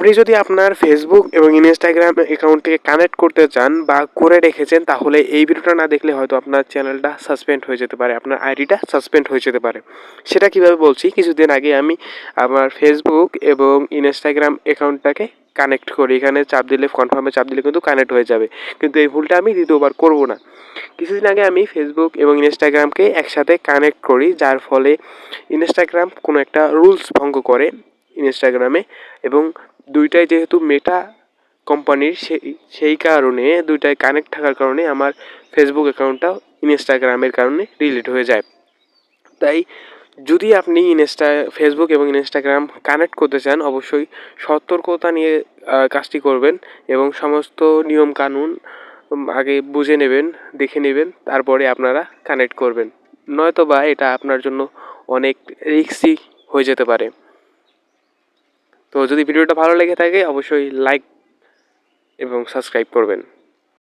আপনি যদি আপনার ফেসবুক এবং ইনস্টাগ্রাম অ্যাকাউন্টটিকে কানেক্ট করতে চান বা করে রেখেছেন, তাহলে এই ভিডিওটা না দেখলে হয়তো আপনার চ্যানেলটা সাসপেন্ড হয়ে যেতে পারে, আপনার আইডিটা সাসপেন্ড হয়ে যেতে পারে। সেটা কীভাবে বলছি, কিছুদিন আগে আমি আমার ফেসবুক এবং ইনস্টাগ্রাম অ্যাকাউন্টটাকে কানেক্ট করি। এখানে চাপ দিলে, কনফার্মে চাপ দিলে কিন্তু কানেক্ট হয়ে যাবে, কিন্তু এই ভুলটা আমি দ্বিতীয়বার করব না। কিছুদিন আগে আমি ফেসবুক এবং ইনস্টাগ্রামকে একসাথে কানেক্ট করি, যার ফলে ইনস্টাগ্রাম কোনো একটা রুলস ভঙ্গ করে ইনস্টাগ্রামে, এবং দুইটাই যেহেতু মেটা কোম্পানির, সেই কারণে দুইটাই কানেক্ট থাকার কারণে আমার ফেসবুক অ্যাকাউন্টটাও ইনস্টাগ্রামের কারণে ডিলিট হয়ে যায়। তাই যদি আপনি ফেসবুক এবং ইনস্টাগ্রাম কানেক্ট করতে চান, অবশ্যই সতর্কতা নিয়ে কাজটি করবেন এবং সমস্ত নিয়ম কানুন আগে বুঝে নেবেন, দেখে নেবেন, তারপরে আপনারা কানেক্ট করবেন। নয়তোবা এটা আপনার জন্য অনেক রিস্কি হয়ে যেতে পারে। তো যদি ভিডিওটা ভালো লেগে থাকে, অবশ্যই লাইক এবং সাবস্ক্রাইব করবেন।